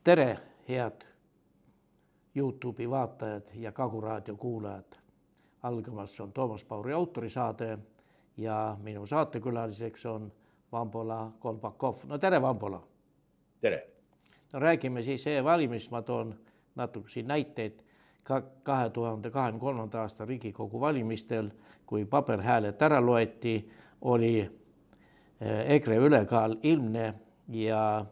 Tere, head YouTube'i vaatajad ja Kagu raadio kuulajad. Algamas on Toomas Pauri autorisaade ja minu saatekülaliseks on Vambola Kolbakov. No tere, Vambola! Tere! No räägime siis e-valimist, ma toon natuke siin näiteid. 2023. aasta Riigikogu valimistel, kui paberhääled ära loeti, oli EKRE ülekaal ilmne ja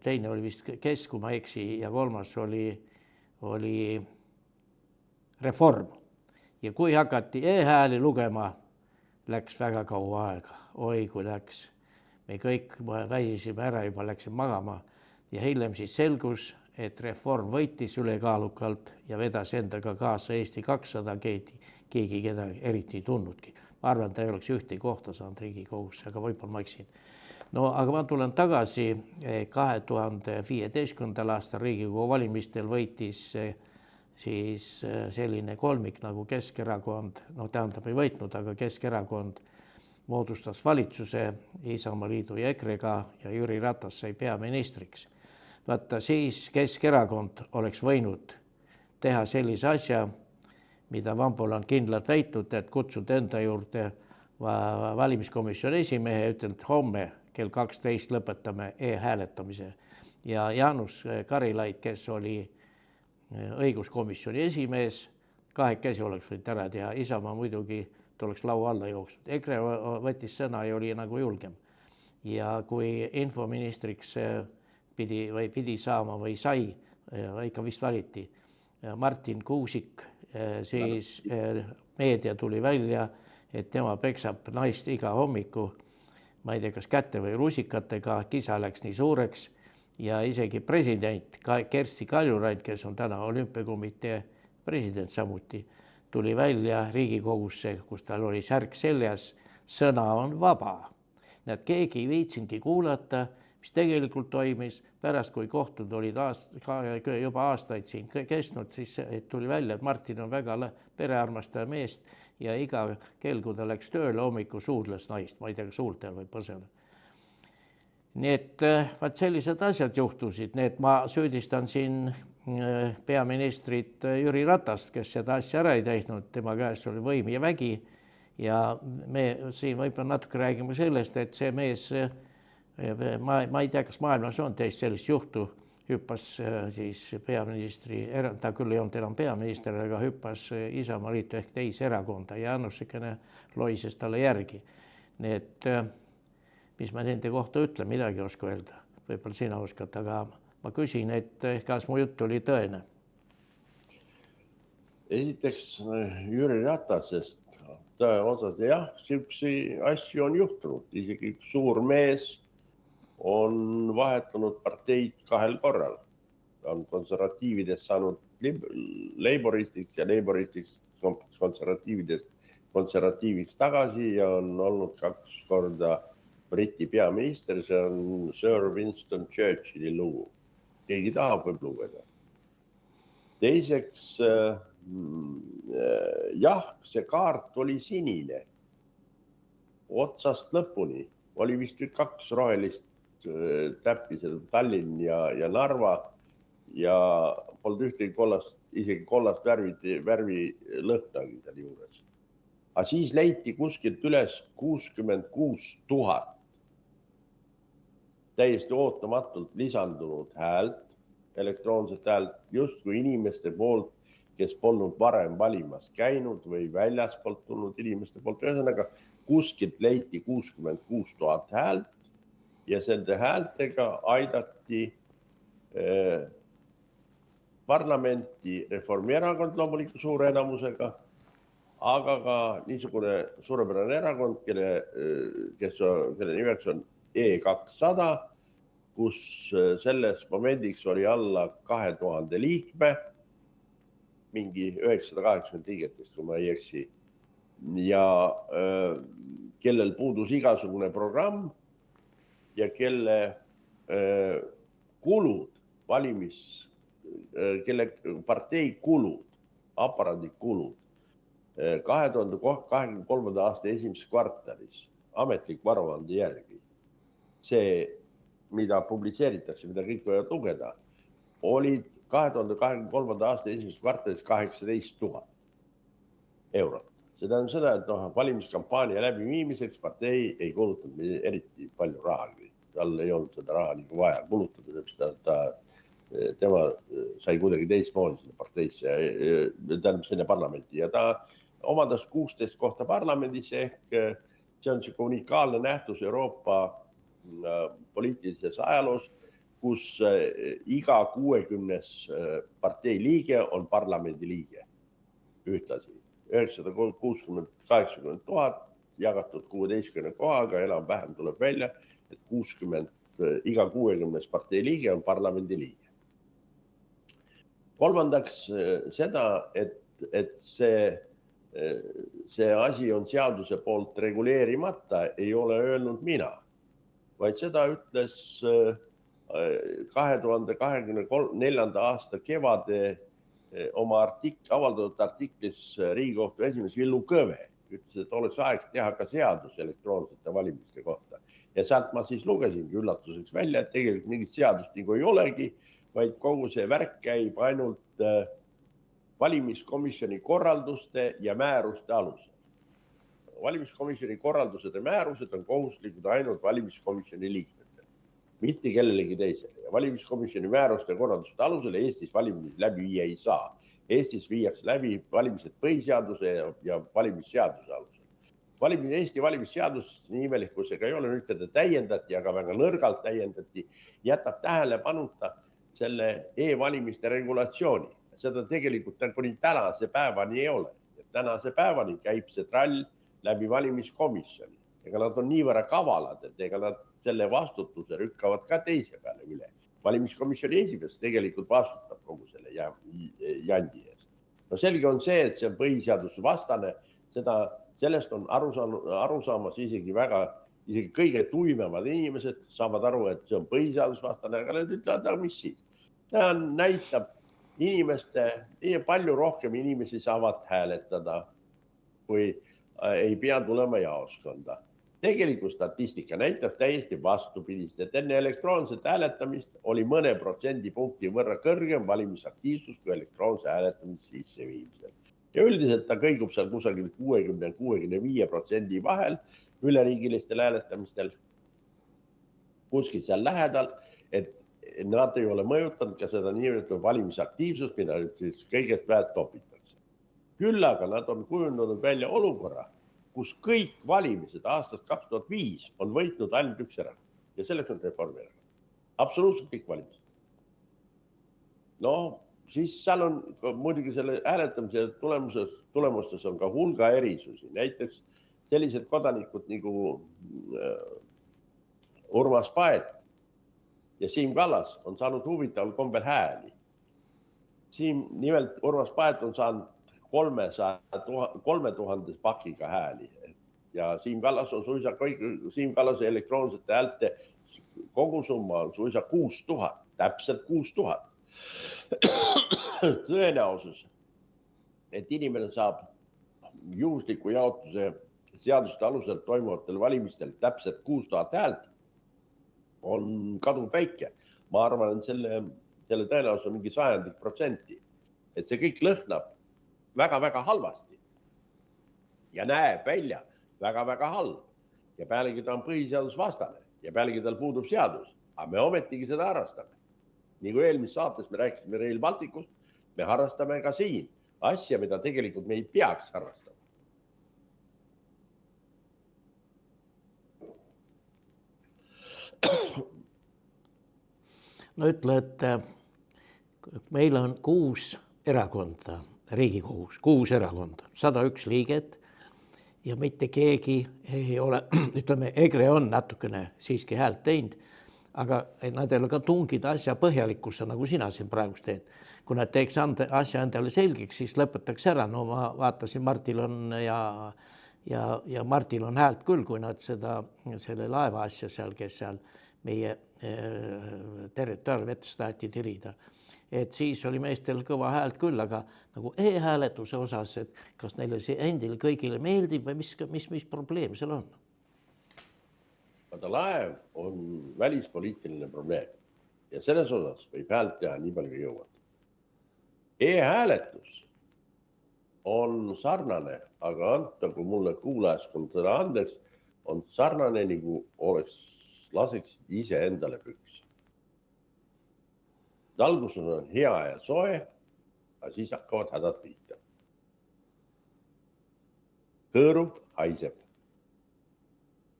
teine oli vist kui ma eksi, ja kolmas oli Reform. Ja kui hakati e-hääli lugema, läks väga kaua aega. Oi, kui läks. Me kõik väisime ära, juba läksime magama. Ja hiljem siis selgus, et Reform võitis ülekaalukalt ja vedas endaga kaasa Eesti 200, keegi keda eriti ei tunnudki. Ma arvan, ta ei oleks ühte kohta saanud Riigikogusse, aga võib-olla ma eksin. No aga ma tulen tagasi 2015. aastal Riigikogu valimistel võitis siis selline kolmik nagu Keskerakond, no tähendab ei võitnud, aga Keskerakond moodustas valitsuse Isamaaliidu ja EKRE-ga ja Jüri Ratas sai peaministriks. Vaata siis Keskerakond oleks võinud teha sellise asja, mida Vambol on kindlalt väitnud, et kutsud enda juurde valimiskomisjoni esimehe ja ütelnud, homme kell 12 lõpetame e-hääletamise. Ja Jaanus Karilaid, kes oli õiguskomisjoni esimees, kahekesi oleks võinud ära teha. Isamaa muidugi tuleks laua alla jooksnud. EKRE võttis sõna ja oli nagu julgem. Ja kui infoministriks pidi saama või sai, ikka vist valiti, Martin Kuusik, siis meedia tuli välja, et tema peksab naist iga hommiku, ma ei tea, kas kätte või rusikatega, kisa läks nii suureks ja isegi president Kersti Kaljuraid, kes on täna olümpiakomitee president samuti, tuli välja Riigikogusse, kus tal oli särk seljas, sõna on vaba. Nad keegi ei viitsingi kuulata, mis tegelikult toimis. Pärast, kui kohtud olid juba aastaid siin kestnud, siis tuli välja, et Martin on väga perearmastaja meest ja iga kell, kui ta läks tööle, hommiku suudles naist, ma ei tea, kas huultel või põsele. Nii et vaat sellised asjad juhtusid, need ma süüdistan siin peaministrit Jüri Ratast, kes seda asja ära ei tehnud, tema käes oli võim ja vägi ja me siin võib-olla natuke räägime sellest, et see mees, ma ei tea, kas maailmas on teist sellist juhtu, hüppas siis peaministri, ta küll ei olnud enam peaminister, aga hüppas Isamaaliitu ehk teise erakonda ja Annusikene loises talle järgi. Nii et mis ma nende kohta ütlen, midagi oska öelda. Võib-olla sina oskad, aga ma küsin, et kas mu jutt oli tõene? Esiteks Jüri Ratasest tõe osas, jah, sihukesi asju on juhtunud. Isegi üks suur mees on vahetanud parteid 2 korral. Ta on konservatiividest saanud leiboristiks ja leiboristiks konservatiiviks tagasi ja on olnud 2 korda Briti peaminister, see on Sir Winston Churchilli lugu. Keegi tahab võib lugeda. Teiseks, jah, see kaart oli sinine. Otsast lõpuni oli vist 2 rohelist täppi, Tallinn ja Narva ja polnud ühtegi kollast, isegi kollast värvi lõhnagi seal juures. Aga siis leiti kuskilt üles 66 000 täiesti ootamatult lisandunud häält, elektroonset häält, justkui inimeste poolt, kes polnud varem valimas käinud või väljaspoolt tulnud inimeste poolt. Ühesõnaga, kuskilt leiti 66 000 häält ja selle häältega aidati parlamenti Reformierakond loomulikult suure enamusega, aga ka niisugune suurepärane erakond, kelle nimeks on E200, kus selles momendiks oli alla 2000 liikme, mingi 980 liigetest, kui ma ei eksi, ja kellel puudus igasugune programm ja kelle kulud, kelle partei kulud, aparaadi kulud 2023. aasta esimeses kvartalis ametlik aruande järgi, see, mida publitseeritakse, mida kõik võivad lugeda, olid 2023. aasta esimeses kvartalis 18 000 eurot. See tähendab seda, et valimiskampaania läbiviimiseks partei ei kulutanud eriti palju raha. Tal ei olnud seda raha nagu vaja kulutada, tema sai kuidagi teistmoodi sinna parteisse, tähendab sinna parlamenti ja ta omadas 16 kohta parlamendis ehk see on siuke unikaalne nähtus Euroopa poliitilises ajaloos, kus iga 60 partei liige on parlamendi liige ühtlasi. 960-80 000 jagatud 16 kohaga enam-vähem tuleb välja, et iga 60 partei liige on parlamendi liige. Kolmandaks seda, et see asi on seaduse poolt reguleerimata, ei ole öelnud mina, vaid seda ütles 2024. aasta kevade oma avaldatud artiklis Riigikohtu esimees Villu Kõve ütles, et oleks aeg teha ka seadus elektroonsete valimiste kohta. Ja sealt ma siis lugesingi üllatuseks välja, et tegelikult mingit seadust nagu ei olegi, vaid kogu see värk käib ainult valimiskomisjoni korralduste ja määruste alusel. Valimiskomisjoni korraldused ja määrused on kohustuslikud ainult valimiskomisjoni liikmetel, mitte kellelegi teisele. Ja valimiskomisjoni määruste ja korralduste alusel Eestis valimisi läbi viia ei saa. Eestis viiakse läbi valimised põhiseaduse ja valimisseaduse alusel. Eesti valimisseadus, nii imelikkusega ei ole, nüüd seda täiendati, aga väga nõrgalt täiendati, jätab tähelepanuta selle e-valimiste regulatsiooni. Seda tegelikult kuni tänase päevani ei ole. Tänase päevani käib see trall läbi valimiskomisjoni. Ega nad on niivõrra kavalad, et ega nad selle vastutuse rükkavad ka teise peale üle. Valimiskomisjoni esimees tegelikult vastutab kogu selle jandi eest. No selge on see, et see on põhiseaduse vastane, sellest on aru saamas isegi kõige tuimemad inimesed saavad aru, et see on põhiseadusvastane, aga need ütlevad, aga mis siis? Ta näitab palju rohkem inimesi saavad hääletada, kui ei pea tulema jaoskonda. Tegelikult statistika näitab täiesti vastupidist, et enne elektroonset hääletamist oli mõne protsendipunkti võrra kõrgem valimisaktiivsus kui elektroonse hääletamise sisseviimisel. Ja üldiselt ta kõigub seal kusagil 60-65% vahel üleriigilistel hääletamistel, kuskil seal lähedal, et nad ei ole mõjutanud ka seda niimoodi valimisaktiivsust, mida nüüd siis kõigest väed topitakse. Küll aga nad on kujundanud välja olukorra, kus kõik valimised aastast 2005 on võitnud ainult üks erakond ja selleks on Reformierakond. Absoluutselt kõik valimised. No, siis seal on muidugi selle hääletamise tulemustes on ka hulga erisusi. Näiteks sellised kodanikud nagu Urmas Paet ja Siim Kallas on saanud huvitaval kombel hääli. Nimelt Urmas Paet on saanud 3000 pakiga hääli ja Siim Kallas on Siim Kallase elektroonsete häälte kogusumma on suisa 6000, täpselt 6000. Tõenäosus, et inimene saab juhusliku jaotuse seaduste alusel toimuvatel valimistel täpselt 6000 häält on kaduvpäike. Ma arvan, et selle tõenäosus on mingi 100%. Et see kõik lõhnab väga-väga halvasti ja näeb välja väga-väga halb. Ja pealegi ta on põhiseadusvastane ja pealegi tal puudub seadus, aga me ometigi seda harrastame. Nii kui eelmises saates me rääkisime Rail Balticust, me harrastame ka siin asja, mida tegelikult me ei peaks harrastama. No ütle, et meil on 6 erakonda Riigikogus, 6 erakonda, 101 liiget ja mitte keegi ei ole, ütleme, EKRE on natukene siiski häält teinud, aga nad ei ole ka tungid asja põhjalikkusse, nagu sina siin praegu teed. Kui nad teeks asja endale selgiks, siis lõpetaks ära. No ma vaatasin, Martil on häält küll, kui nad selle laeva asja seal, kes seal meie territoriaalvetes taheti tirida. Et siis oli meestel kõva häält küll, aga nagu e-hääletuse osas, et kas neile see endile kõigile meeldib või mis probleem seal on? Vaata, laev on välispoliitiline probleem. ja selles osas võib häält teha nii palju kui jõuad. E-hääletus on sarnane, aga antagu mulle kuulajaskond seda andeks, on sarnane nagu laseksid ise endale püksi. Alguses on hea ja soe, aga siis hakkavad hädad pihta. Hõõrub, haiseb.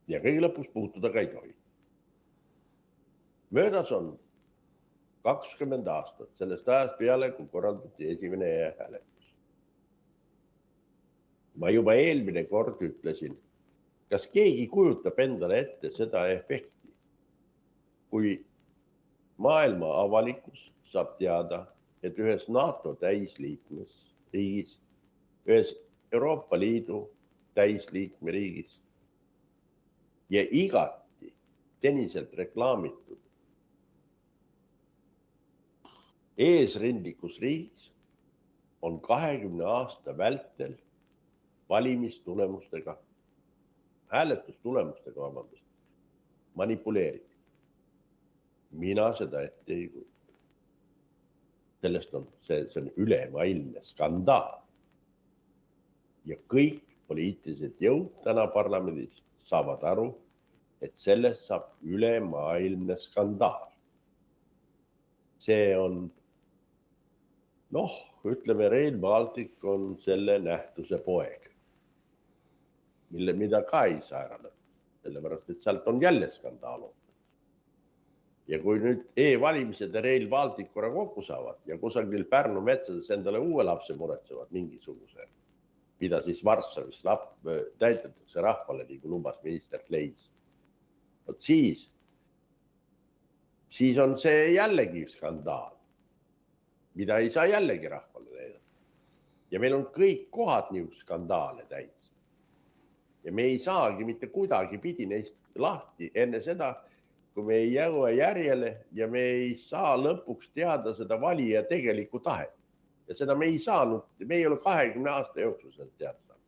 Ja kõige lõpus puutuda ka ei tohi. Möödas on 20 aastat sellest ajast peale, kui korraldati esimene e-hääletus. Ma juba eelmine kord ütlesin, kas keegi kujutab endale ette seda efekti, kui maailma avalikkus saab teada, et ühes NATO täisliikmesriigis, ühes Euroopa Liidu täisliikmeriigis ja igati seniselt reklaamitud eesrindlikus riigis on 20 aasta vältel valimistulemustega, hääletustulemustega, manipuleeritud. Mina seda ette ei kujuta. Sellest on see on ülemaailmne skandaal. Ja kõik poliitilised jõud täna parlamendis saavad aru, et sellest saab ülemaailmne skandaal. See on, ütleme, Rail Baltic on selle nähtuse poeg, mida ka ei saa ära lõppu, sellepärast, et sealt on jälle skandaal. Ja kui nüüd e-valimised ja Rail Baltic korra kokku saavad ja kusagil Pärnu metsades endale uue lapse muretsevad mingisuguse, mida siis Varssavis täidetakse rahvale, nii kui lubas minister Kleis. Siis on see jällegi skandaal, mida ei saa jällegi rahvale näidata. Ja meil on kõik kohad nii skandaale täis. Ja me ei saagi mitte kuidagi pidi neist lahti enne seda, kui me ei jõua järjele ja me ei saa lõpuks teada seda valija tegelikku tahet. Ja seda me ei saanud, me ei ole 20 aasta jooksul seda teada saanud.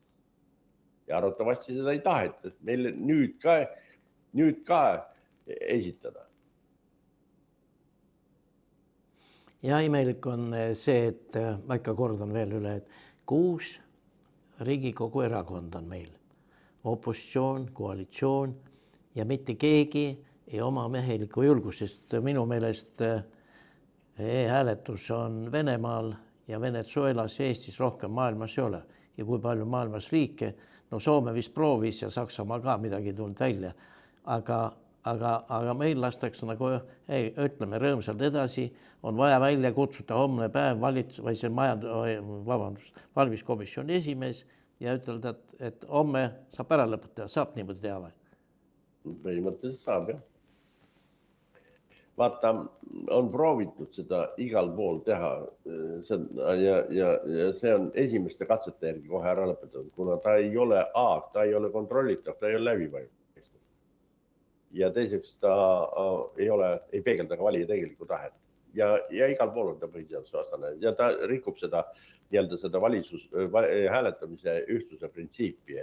Ja arvatavasti seda ei taheta meil nüüd ka esitada. Ja imelik on see, et ma ikka kordan veel üle, et 6 Riigikogu erakond on meil. Opositsioon, koalitsioon ja mitte keegi ei oma mehelikku julgusest. Minu meelest e-hääletus on Venemaal ja Venezuelas ja Eestis rohkem maailmas ei ole. Ja kui palju maailmas riike, Soome vist proovis ja Saksamaa ka midagi tulnud välja. Aga meil lastakse nagu, ütleme rõõmsalt edasi, on vaja välja kutsuda homne päev valimiskomisjoni esimees ja ütelda, et homme saab ära lõpetada, saab niimoodi teha või? Põhimõtteliselt saab, jah. Vaata, on proovitud seda igal pool teha ja see on esimeste katsete järgi kohe ära lõpetatud, kuna ta ei ole ta ei ole kontrollitav, ta ei ole läbipaistev. Ja teiseks ta ei peegelda ka valija tegelikku tahet. Ja igal pool on ta põhiseadusvastane ja ta rikub seda hääletamise ühtsuse printsiipi,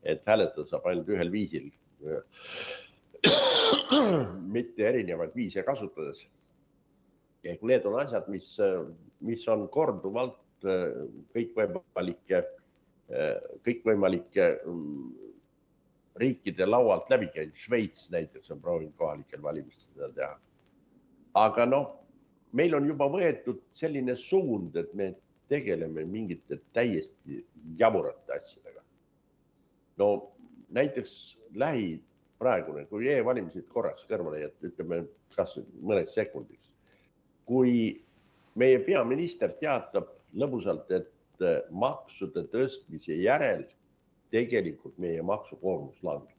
et hääletada saab ainult ühel viisil, mitte erinevaid viise kasutades. Ehk need on asjad, mis on korduvalt kõikvõimalike riikide laualt läbi käinud. Šveits näiteks on proovinud kohalikel valimistel seda teha. Aga meil on juba võetud selline suund, et me tegeleme mingite täiesti jaburate asjadega. Näiteks praegune, kui e-valimised korraks kõrvale jätta, ütleme kas mõneks sekundiks. Kui meie peaminister teatab lõbusalt, et maksude tõstmise järel tegelikult meie maksukoormus langeb.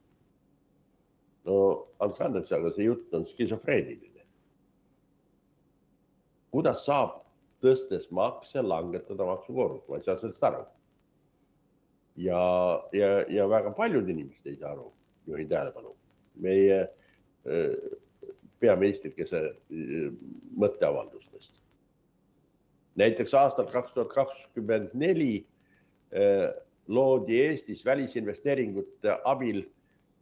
Andke andeks, aga see jutt on skisofreeniline. Kuidas saab tõstes makse langetada maksukoormust? Ma ei saa sellest aru. Ja väga paljud inimesed ei saa aru, juhin tähelepanu. Meie peaministrikese mõtteavaldustest. Näiteks aastal 2024 loodi Eestis välisinvesteeringute abil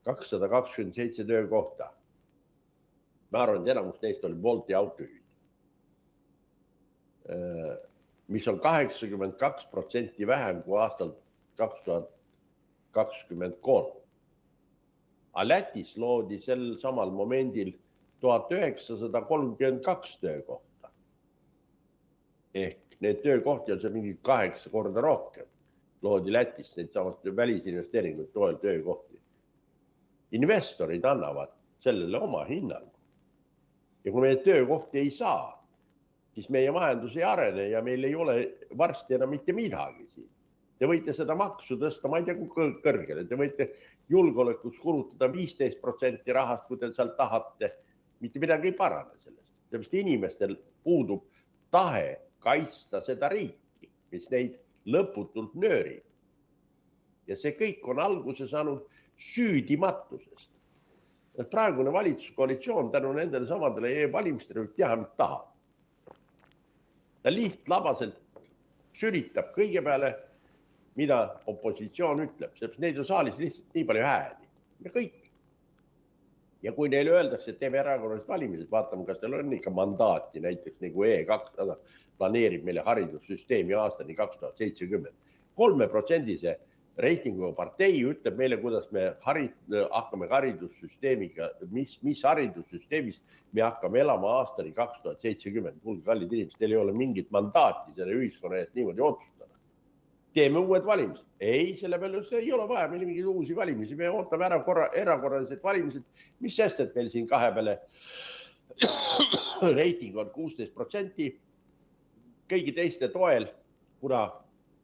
227 töökohta. ma arvan, et enamus neist oli Bolti autojuhid, mis on 82% vähem kui aastal 2023. Aga Lätis loodi sel samal momendil 1932 töökohta. Ehk need töökohti on see mingi 8 korda rohkem. Loodi Lätis, neid saavad välisinvesteeringuid toel töökohti. Investorid annavad sellele oma hinnangu. Ja kui meie töökohti ei saa, siis meie majandus ei arene ja meil ei ole varsti enam mitte midagi siin. Te võite seda maksu tõsta, ma ei tea kui kõrgele, te võite julgeolekuks kulutada 15% rahast, kui te sealt tahate, mitte midagi ei parane sellest. Sellepärast inimestel puudub tahe kaitsta seda riiki, mis neid lõputult nöörib. Ja see kõik on alguse saanud süüdimatusest. Praegune valitsuskoalitsioon tänu nendele samadele e-valimistele võib teha, mis tahab. Ta lihtlabaselt süritab kõige peale, mida opositsioon ütleb, sest neid on saalis lihtsalt nii palju hääli. Ja kõik. Ja kui neile öeldakse, et teeme erakorralised valimised, vaatame, kas teil on ikka mandaati, näiteks nagu E200 planeerib meile haridussüsteemi aastani 2070. 3% reitinguga partei ütleb meile, kuidas me hakkame haridussüsteemiga, mis haridussüsteemis me hakkame elama aastani 2070. Kuulge, kallid inimesed, teil ei ole mingit mandaati selle ühiskonna eest niimoodi otsustada. Teeme uued valimised. Ei, selle peale see ei ole vaja, meil mingeid uusi valimisi. Me ootame erakorralised valimised, mis sest, et meil siin kahe peale reiting on 16%. Kõigi teiste toel, kuna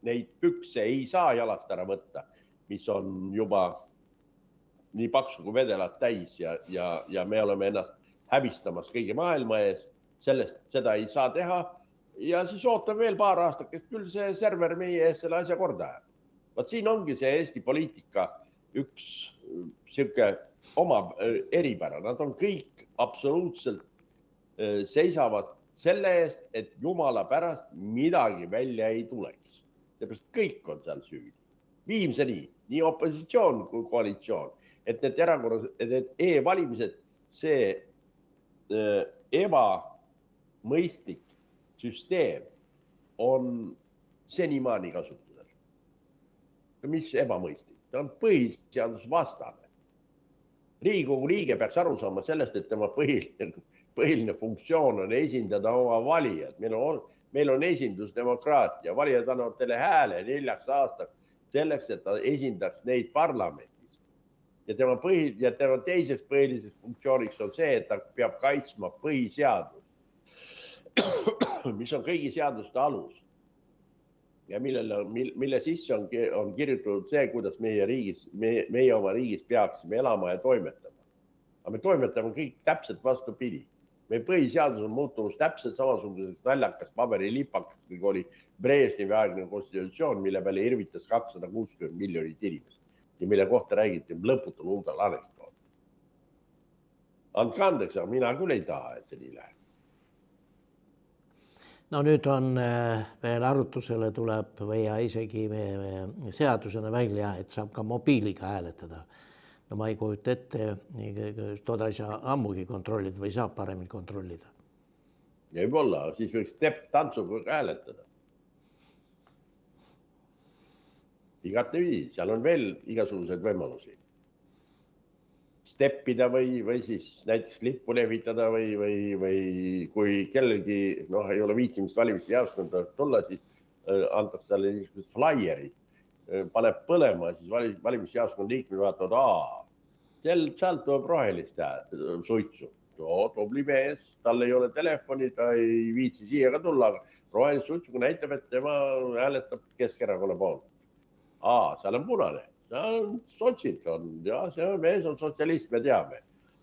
neid pükse ei saa jalast ära võtta, mis on juba nii paksu kui vedelad täis ja me oleme ennast häbistamas kõigi maailma ees, seda ei saa teha ja siis ootame veel paar aastakest, küll see server meie ees selle asja korda ajab. Vaat siin ongi see Eesti poliitika üks siuke oma eripära, nad on kõik absoluutselt seisavad selle eest, et jumala pärast midagi välja ei tuleks. Seepärast kõik on seal süüdi. Viimseni, nii opositsioon kui koalitsioon, et need e-valimised, see ebamõistlik süsteem on senimaani kasutusel. Mis ebamõistlik? Ta on põhiseadusvastane. Riigikogu liige peaks aru saama sellest, et tema põhiline funktsioon on esindada oma valijad. Meil on esindusdemokraatia. Valijad annavad teile hääle 4 aastaks selleks, et ta esindaks neid parlamendis. Ja tema teiseks põhiliseks funktsiooniks on see, et ta peab kaitsma põhiseadust, mis on kõigi seaduste alus. Ja mille sisse on kirjutatud see, kuidas meie oma riigis peaksime elama ja toimetama. Aga me toimetame kõik täpselt vastupidi. Meie põhiseadus on muutunud täpselt samasuguseks naljakas paberilipakas, kui oli Brežnevi aegne konstitutsioon, mille peale irvitas 260 miljonit inimest ja mille kohta räägiti lõputul hulgal anekdoot. Andke andeks, aga mina küll ei taha, et see nii läheb. No nüüd on veel arutusele tuleb või isegi seadusena välja, et saab ka mobiiliga hääletada. No ma ei kujuta ette, toda ei saa ammugi kontrollida või saab paremini kontrollida. Ja võib-olla, siis võiks step-tantsuga hääletada. Igatepidi, seal on veel igasuguseid võimalusi. Steppida või siis näiteks lippu lehvitada või kui kellelgi ei ole viitsimist valimiste jaoskonda tulla, siis antakse talle niisugused flyeri, paneb põlema, siis valimisjaoskonna liikmed vaatavad, sealt tuleb rohelist suitsu. Tubli mees, tal ei ole telefoni, ta ei viitsi siia ka tulla, aga rohelist suitsu näitab, et tema hääletab Keskerakonna poolt. Seal on punane, seal on sotsid, see mees on sotsialist, me teame.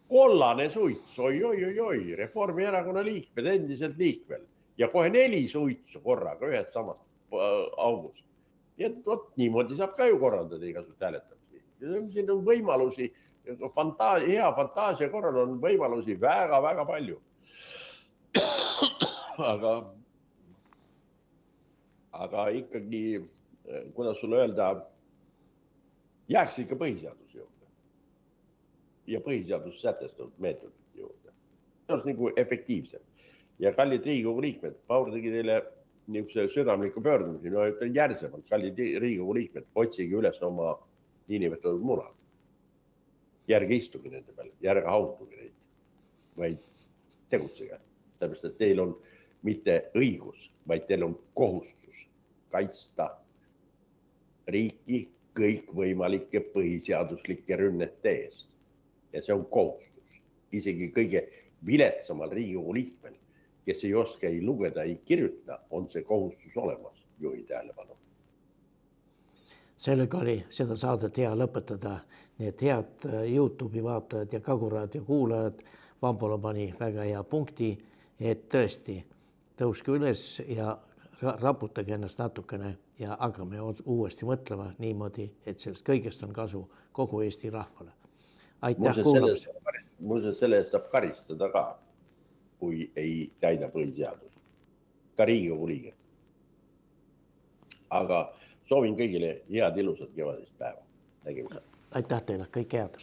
Kollane suits, oi, Reformierakonna liikmed, endiselt liikvel. Ja kohe 4 suitsu korraga ühes samast august. Ja niimoodi saab ka ju korraldada igasugust hääletamisi. Siin on võimalusi, hea fantaasia korral on võimalusi väga-väga palju. Aga ikkagi, kuidas sulle öelda, jääks ikka põhiseaduse juurde. Ja põhiseadus sätestatud meetodite juurde. oleks nagu efektiivsem. Ja kallid Riigikogu liikmed, Paul tegi teile niisuguse südamliku pöördumise, ma ütlen järsemalt, kallid Riigikogu liikmed, otsige üles oma niinimetatud munad. Järge istuge nende peale, järge hauduge neid, vaid tegutsege. Sellepärast, et teil on mitte õigus, vaid teil on kohustus kaitsta riiki kõikvõimalike põhiseaduslike rünnete eest. Ja see on kohustus. Isegi kõige viletsamal Riigikogu liikmel, kes ei oska ei lugeda, ei kirjuta, on see kohustus olemas, juhi tähelepanu. Sellega oli seda saadet hea lõpetada. Need head YouTube'i vaatajad ja Kaguraadio kuulajad, Vambola pani väga hea punkti, et tõesti tõuske üles ja raputage ennast natukene ja hakkame uuesti mõtlema niimoodi, et sellest kõigest on kasu kogu Eesti rahvale. Aitäh kuulamast. Muuseas, selle eest saab karistada ka, kui ei täida põhiseadust. Ka Riigikogu liige. Aga soovin kõigile head ilusat kevadist päeva. Nägemist. Aitäh teile, kõik head.